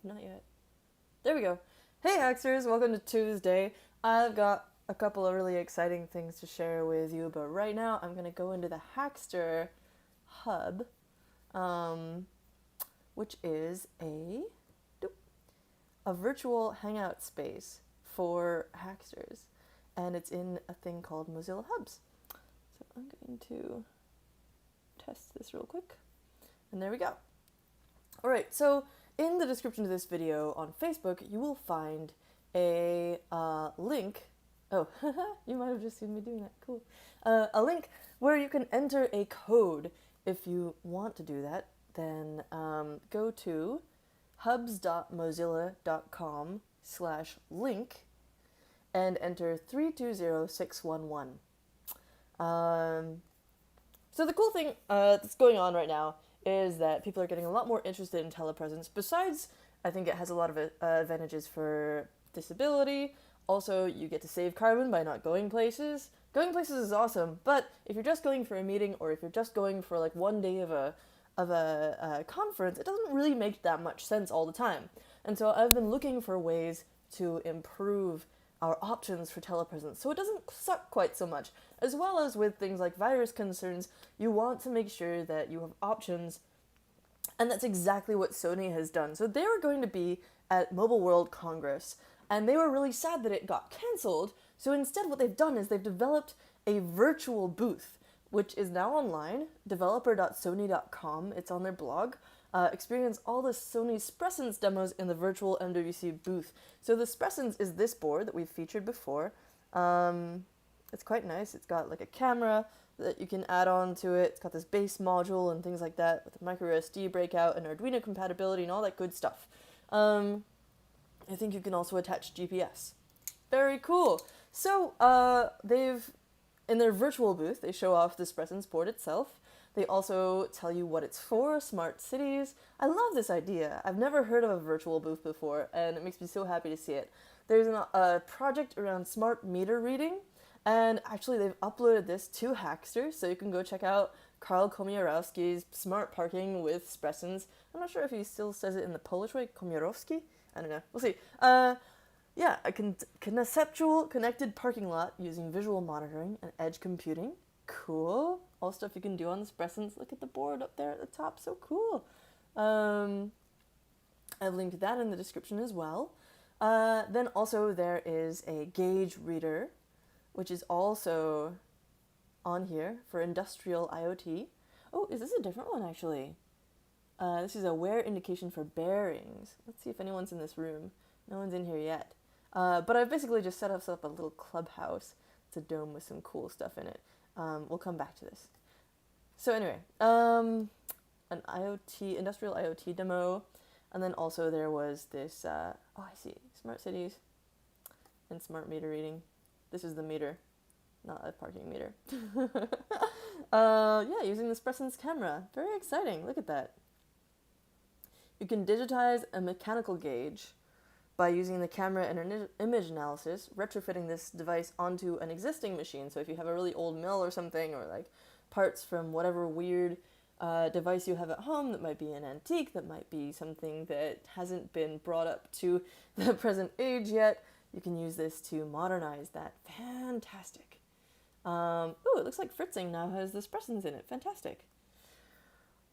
not yet. There we go. Hey Hacksters, welcome to Tuesday. I've got a couple of really exciting things to share with you, but right now I'm going to go into the Hackster hub, which is a virtual hangout space for Hacksters, and it's in a thing called Mozilla Hubs. So I'm going to test this real quick, and there we go. Alright, so in the description of this video on Facebook, you will find a link. Oh, you might have just seen me doing that. Cool. A link where you can enter a code. If you want to do that, then go to hubs.mozilla.com/link and enter 320611. So the cool thing that's going on right now is that people are getting a lot more interested in telepresence. Besides, I think it has a lot of advantages for disability. Also, you get to save carbon by not going places. Going places is awesome, but if you're just going for a meeting or if you're just going for like one day of a conference, it doesn't really make that much sense all the time. And so I've been looking for ways to improve our options for telepresence so it doesn't suck quite so much. As well as with things like virus concerns, you want to make sure that you have options, and that's exactly what Sony has done. So they were going to be at Mobile World Congress, and they were really sad that it got cancelled. So instead what they've done is they've developed a virtual booth, which is now online, developer.sony.com. It's on their blog. Experience all the Sony Spresense demos in the virtual MWC booth. So the Spresense is this board that we've featured before. It's quite nice. It's got like a camera that you can add on to it. It's got this base module and things like that with a micro SD breakout and Arduino compatibility and all that good stuff. I think you can also attach GPS. Very cool. So in their virtual booth, they show off the Spresense board itself. They also tell you what it's for, smart cities. I love this idea. I've never heard of a virtual booth before, and it makes me so happy to see it. There's a project around smart meter reading, and actually they've uploaded this to Hackster, so you can go check out Karl Komierowski's Smart Parking with Spresense. I'm not sure if he still says it in the Polish way, Komierowski? I don't know. We'll see. Yeah, a conceptual connected parking lot using visual monitoring and edge computing. Cool. All stuff you can do on the Spresense. Look at the board up there at the top. So cool. I've linked that in the description as well. Then also there is a gauge reader, which is also on here for industrial IoT. Oh, is this a different one actually? This is a wear indication for bearings. Let's see if anyone's in this room. No one's in here yet. But I've basically just set us up a little clubhouse. It's a dome with some cool stuff in it. We'll come back to this. So anyway, an industrial IoT demo, and then also there was this, I see, smart cities and smart meter reading. This is the meter, not a parking meter. Yeah, using the Spresense camera. Very exciting, look at that. You can digitize a mechanical gauge by using the camera and image analysis, retrofitting this device onto an existing machine. So if you have a really old mill or something, or like parts from whatever weird device you have at home that might be an antique, that might be something that hasn't been brought up to the present age yet, you can use this to modernize that. Fantastic. Oh, it looks like Fritzing now has the Spresense in it. Fantastic.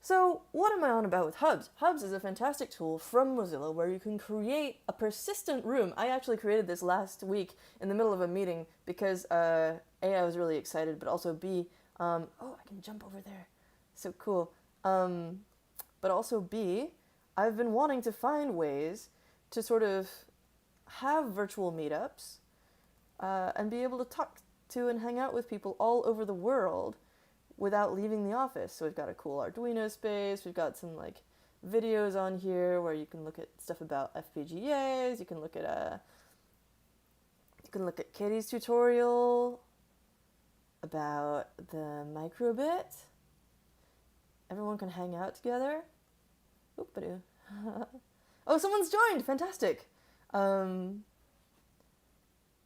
So what am I on about with Hubs? Hubs is a fantastic tool from Mozilla where you can create a persistent room. I actually created this last week in the middle of a meeting because A, I was really excited, but also B, oh, I can jump over there. So cool. But also B, I've been wanting to find ways to sort of have virtual meetups and be able to talk to and hang out with people all over the world without leaving the office. So we've got a cool Arduino space, we've got some like videos on here where you can look at stuff about FPGAs, you can look at Katie's tutorial about the microbit. Everyone can hang out together. Oop-a-doo. Oh, someone's joined! Fantastic!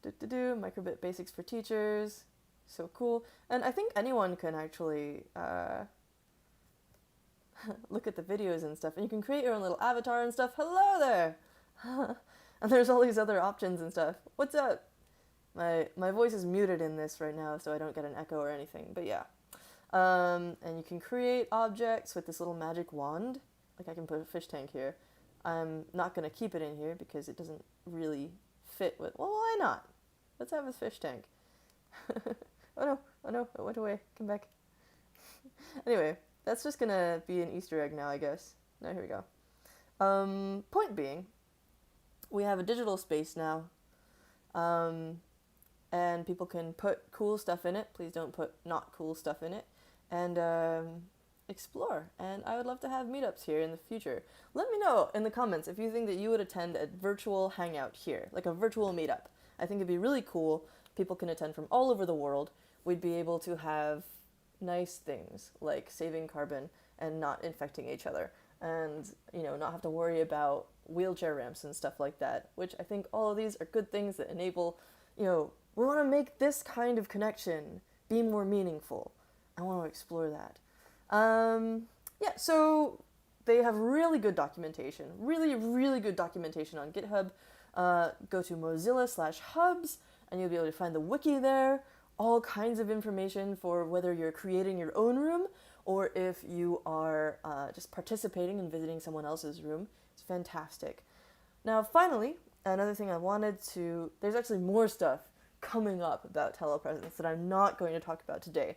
Microbit basics for teachers. So cool. And I think anyone can actually look at the videos and stuff, and you can create your own little avatar and stuff. Hello there! And there's all these other options and stuff. What's up? My voice is muted in this right now, so I don't get an echo or anything, but yeah. And you can create objects with this little magic wand. Like I can put a fish tank here. I'm not going to keep it in here because it doesn't really fit with... Well, why not? Let's have a fish tank. Oh no, it went away. Come back. Anyway, that's just going to be an Easter egg now, I guess. Now, here we go. Point being, we have a digital space now. And people can put cool stuff in it. Please don't put not cool stuff in it. And explore. And I would love to have meetups here in the future. Let me know in the comments if you think that you would attend a virtual hangout here, like a virtual meetup. I think it'd be really cool. People can attend from all over the world. We'd be able to have nice things like saving carbon and not infecting each other. And, not have to worry about wheelchair ramps and stuff like that, which I think all of these are good things that enable, we want to make this kind of connection be more meaningful. I want to explore that. So they have really good documentation, really, really good documentation on GitHub. Go to Mozilla/hubs, and you'll be able to find the wiki there, all kinds of information for whether you're creating your own room or if you are just participating and visiting someone else's room. It's fantastic. Now, finally, another thing I wanted to... There's actually more stuff coming up about telepresence that I'm not going to talk about today.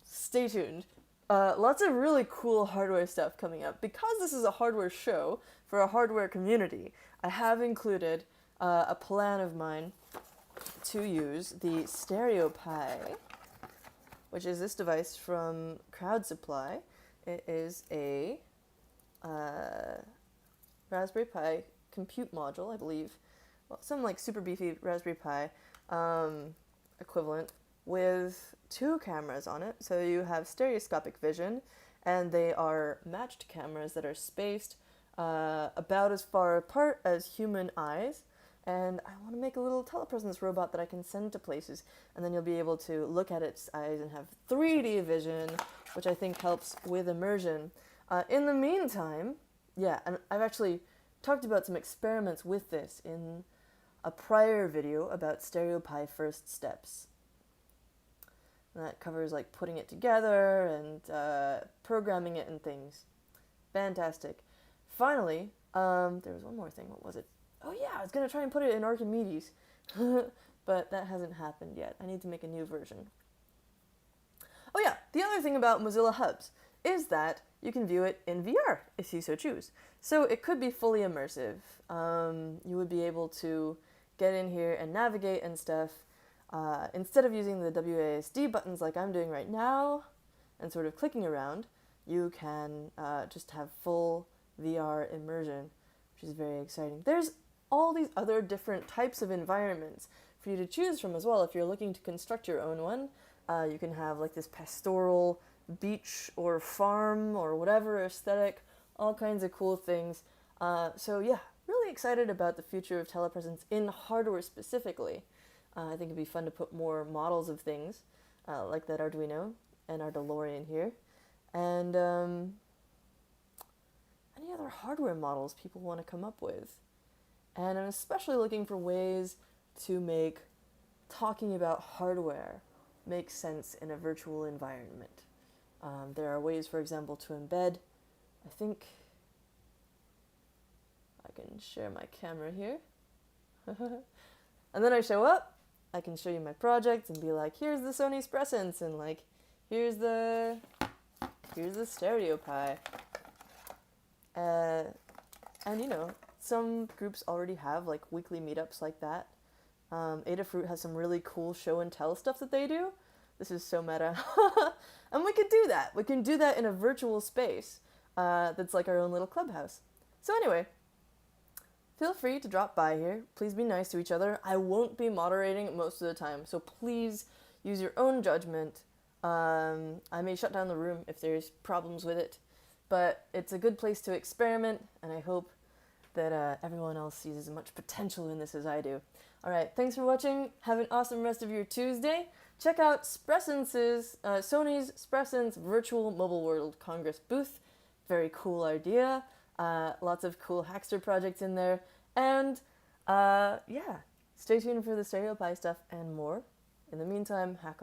Stay tuned. Lots of really cool hardware stuff coming up. Because this is a hardware show for a hardware community, I have included a plan of mine to use the StereoPie, which is this device from Crowd Supply. It is a Raspberry Pi compute module, I believe. Well, some like super beefy Raspberry Pi equivalent with 2 cameras on it. So you have stereoscopic vision, and they are matched cameras that are spaced about as far apart as human eyes. And I want to make a little telepresence robot that I can send to places, and then you'll be able to look at its eyes and have 3D vision, which I think helps with immersion. In the meantime, and I've actually talked about some experiments with this in a prior video about StereoPie first steps. And that covers like putting it together and programming it and things. Fantastic. Finally, there was one more thing. What was it? Oh yeah, I was going to try and put it in Archimedes, but that hasn't happened yet. I need to make a new version. Oh yeah, the other thing about Mozilla Hubs is that you can view it in VR if you so choose. So it could be fully immersive. You would be able to get in here and navigate and stuff. Instead of using the WASD buttons like I'm doing right now and sort of clicking around, you can just have full VR immersion, which is very exciting. There's all these other different types of environments for you to choose from as well. If you're looking to construct your own one, you can have like this pastoral beach or farm or whatever aesthetic, all kinds of cool things. So yeah, really excited about the future of telepresence in hardware specifically. I think it'd be fun to put more models of things like that Arduino and our DeLorean here. And any other hardware models people want to come up with. And I'm especially looking for ways to make talking about hardware make sense in a virtual environment. There are ways, for example, to embed. I think I can share my camera here. And then I show up. I can show you my project and be like, here's the Sony Spresense, and like, here's the StereoPie. And some groups already have like weekly meetups like that. Adafruit has some really cool show and tell stuff that they do. This is so meta. And we could do that. We can do that in a virtual space that's like our own little clubhouse. So anyway, feel free to drop by here. Please be nice to each other. I won't be moderating most of the time, so please use your own judgment. I may shut down the room if there's problems with it, but it's a good place to experiment, and I hope that everyone else sees as much potential in this as I do. Alright, thanks for watching. Have an awesome rest of your Tuesday. Check out Spresense's, Sony's Spresense Virtual Mobile World Congress booth very cool idea. Lots of cool Hackster projects in there. And yeah, stay tuned for the StereoPie stuff and more. In the meantime, hack